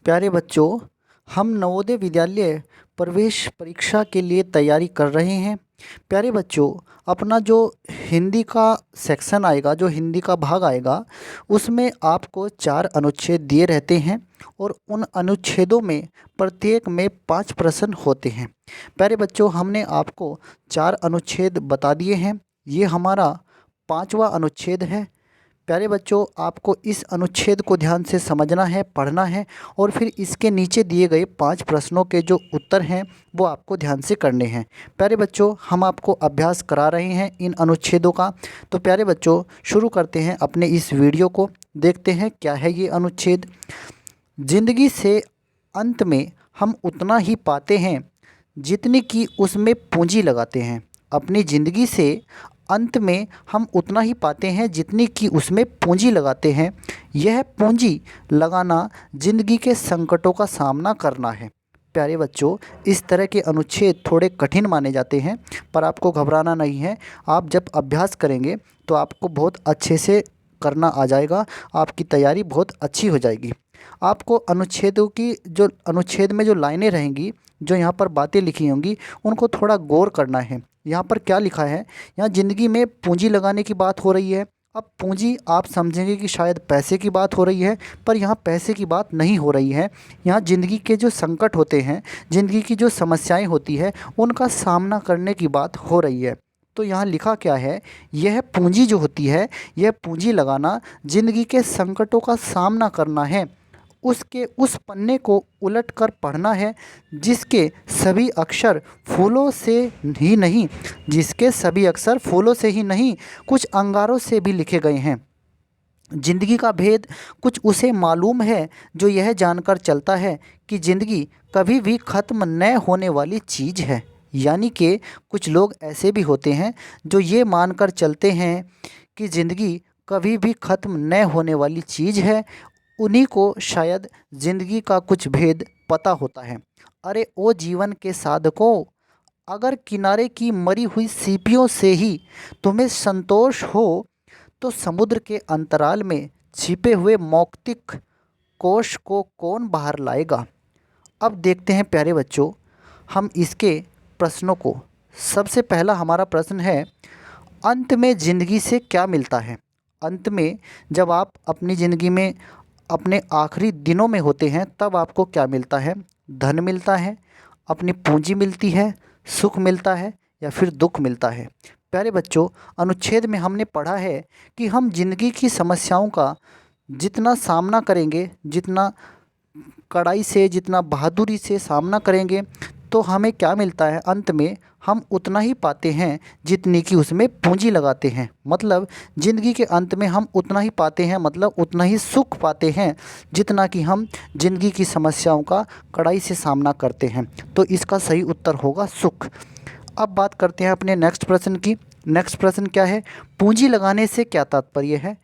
प्यारे बच्चों, हम नवोदय विद्यालय प्रवेश परीक्षा के लिए तैयारी कर रहे हैं। प्यारे बच्चों, अपना जो हिंदी का सेक्शन आएगा, जो हिंदी का भाग आएगा, उसमें आपको 4 अनुच्छेद दिए रहते हैं और उन अनुच्छेदों में प्रत्येक में 5 प्रश्न होते हैं। प्यारे बच्चों, हमने आपको 4 अनुच्छेद बता दिए हैं। ये हमारा 5वां अनुच्छेद है। प्यारे बच्चों, आपको इस अनुच्छेद को ध्यान से समझना है, पढ़ना है और फिर इसके नीचे दिए गए 5 प्रश्नों के जो उत्तर हैं वो आपको ध्यान से करने हैं। प्यारे बच्चों, हम आपको अभ्यास करा रहे हैं इन अनुच्छेदों का। तो प्यारे बच्चों, शुरू करते हैं अपने इस वीडियो को। देखते हैं क्या है ये अनुच्छेद। जिंदगी से अंत में हम उतना ही पाते हैं जितनी की उसमें पूंजी लगाते हैं। अपनी ज़िंदगी से अंत में हम उतना ही पाते हैं जितनी कि उसमें पूंजी लगाते हैं। यह पूंजी लगाना ज़िंदगी के संकटों का सामना करना है। प्यारे बच्चों, इस तरह के अनुच्छेद थोड़े कठिन माने जाते हैं, पर आपको घबराना नहीं है। आप जब अभ्यास करेंगे तो आपको बहुत अच्छे से करना आ जाएगा, आपकी तैयारी बहुत अच्छी हो जाएगी। आपको अनुच्छेदों की जो अनुच्छेद में जो लाइनें रहेंगी, जो यहाँ पर बातें लिखी होंगी, उनको थोड़ा गौर करना है। यहाँ पर क्या लिखा है? यहाँ ज़िंदगी में पूंजी लगाने की बात हो रही है। अब पूंजी आप समझेंगे कि शायद पैसे की बात हो रही है, पर यहाँ पैसे की बात नहीं हो रही है। यहाँ ज़िंदगी के जो संकट होते हैं, ज़िंदगी की जो समस्याएं होती है, उनका सामना करने की बात हो रही है। तो यहाँ लिखा क्या है? यह पूंजी जो होती है, यह पूंजी लगाना ज़िंदगी के संकटों का सामना करना है। उसके उस पन्ने को उलट कर पढ़ना है जिसके सभी अक्षर फूलों से ही नहीं जिसके सभी अक्षर फूलों से ही नहीं, कुछ अंगारों से भी लिखे गए हैं। ज़िंदगी का भेद कुछ उसे मालूम है जो यह जानकर चलता है कि ज़िंदगी कभी भी ख़त्म न होने वाली चीज़ है। यानी कि कुछ लोग ऐसे भी होते हैं जो ये मानकर चलते हैं कि ज़िंदगी कभी भी ख़त्म न होने वाली चीज़ है। उन्हीं को शायद ज़िंदगी का कुछ भेद पता होता है। अरे ओ जीवन के साधकों, अगर किनारे की मरी हुई सीपियों से ही तुम्हें संतोष हो तो समुद्र के अंतराल में छिपे हुए मौक्तिक कोश को कौन बाहर लाएगा। अब देखते हैं प्यारे बच्चों, हम इसके प्रश्नों को। सबसे पहला हमारा प्रश्न है, अंत में ज़िंदगी से क्या मिलता है? अंत में जब आप अपनी ज़िंदगी में अपने आखिरी दिनों में होते हैं, तब आपको क्या मिलता है? धन मिलता है, अपनी पूंजी मिलती है, सुख मिलता है या फिर दुख मिलता है? प्यारे बच्चों, अनुच्छेद में हमने पढ़ा है कि हम जिंदगी की समस्याओं का जितना सामना करेंगे, जितना कड़ाई से, जितना बहादुरी से सामना करेंगे, तो हमें क्या मिलता है? अंत में हम उतना ही पाते हैं जितनी कि उसमें पूंजी लगाते हैं। मतलब ज़िंदगी के अंत में हम उतना ही पाते हैं, मतलब उतना ही सुख पाते हैं जितना कि हम ज़िंदगी की समस्याओं का कड़ाई से सामना करते हैं। तो इसका सही उत्तर होगा सुख। अब बात करते हैं अपने नेक्स्ट प्रश्न की। नेक्स्ट प्रश्न क्या है? पूंजी लगाने से क्या तात्पर्य है?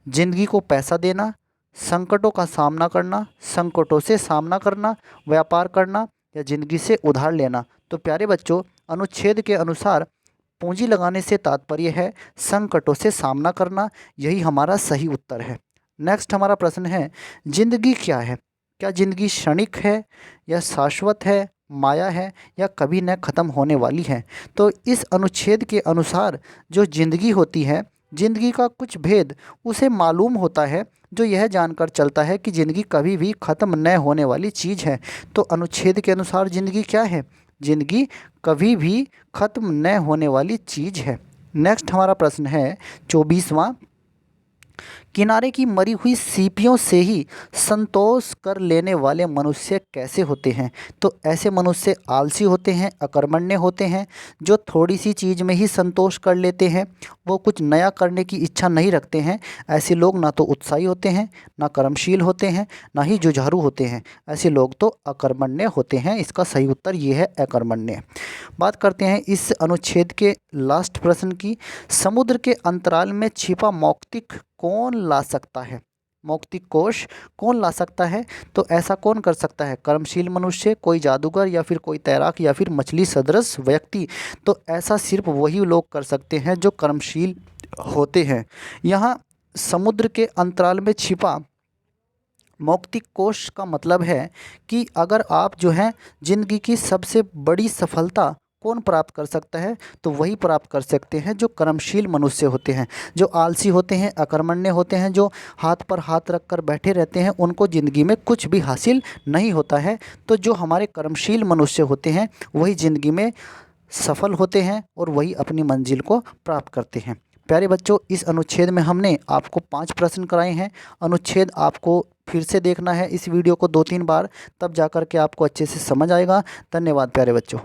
ज़िंदगी को पैसा देना, संकटों का सामना करना, संकटों से सामना करना, व्यापार करना या ज़िंदगी से उधार लेना। तो प्यारे बच्चों, अनुच्छेद के अनुसार पूंजी लगाने से तात्पर्य है संकटों से सामना करना। यही हमारा सही उत्तर है। नेक्स्ट हमारा प्रश्न है, ज़िंदगी क्या है? क्या ज़िंदगी क्षणिक है या शाश्वत है, माया है या कभी न ख़त्म होने वाली है? तो इस अनुच्छेद के अनुसार जो ज़िंदगी होती है, ज़िंदगी का कुछ भेद उसे मालूम होता है जो यह जानकर चलता है कि ज़िंदगी कभी भी ख़त्म न होने वाली चीज़ है। तो अनुच्छेद के अनुसार ज़िंदगी क्या है? ज़िंदगी कभी भी ख़त्म न होने वाली चीज़ है। नेक्स्ट हमारा प्रश्न है 24वां, किनारे की मरी हुई सीपियों से ही संतोष कर लेने वाले मनुष्य कैसे होते हैं? तो ऐसे मनुष्य आलसी होते हैं, अकर्मण्य होते हैं, जो थोड़ी सी चीज़ में ही संतोष कर लेते हैं, वो कुछ नया करने की इच्छा नहीं रखते हैं। ऐसे लोग ना तो उत्साही होते हैं, ना कर्मशील होते हैं, ना ही जुझारू होते हैं। ऐसे लोग तो अकर्मण्य होते हैं। इसका सही उत्तर ये है, अकर्मण्य। बात करते हैं इस अनुच्छेद के लास्ट प्रश्न की। समुद्र के अंतराल में छिपा मौक्तिक कौन ला सकता है? मौक्तिक कोश कौन ला सकता है? तो ऐसा कौन कर सकता है? कर्मशील मनुष्य, कोई जादूगर या फिर कोई तैराक या फिर मछली सदृश व्यक्ति? तो ऐसा सिर्फ वही लोग कर सकते हैं जो कर्मशील होते हैं। यहाँ समुद्र के अंतराल में छिपा मौक्तिक कोश का मतलब है कि अगर आप जो है ज़िंदगी की सबसे बड़ी सफलता कौन प्राप्त कर सकता है, तो वही प्राप्त कर सकते हैं जो कर्मशील मनुष्य होते हैं। जो आलसी होते हैं, अकर्मण्य होते हैं, जो हाथ पर हाथ रख कर बैठे रहते हैं, उनको ज़िंदगी में कुछ भी हासिल नहीं होता है। तो जो हमारे कर्मशील मनुष्य होते हैं वही ज़िंदगी में सफल होते हैं और वही अपनी मंजिल को प्राप्त करते हैं। प्यारे बच्चों, इस अनुच्छेद में हमने आपको 5 प्रश्न कराए हैं। अनुच्छेद आपको फिर से देखना है इस वीडियो को 2-3 बार, तब जाकर के आपको अच्छे से समझ आएगा। धन्यवाद प्यारे बच्चों।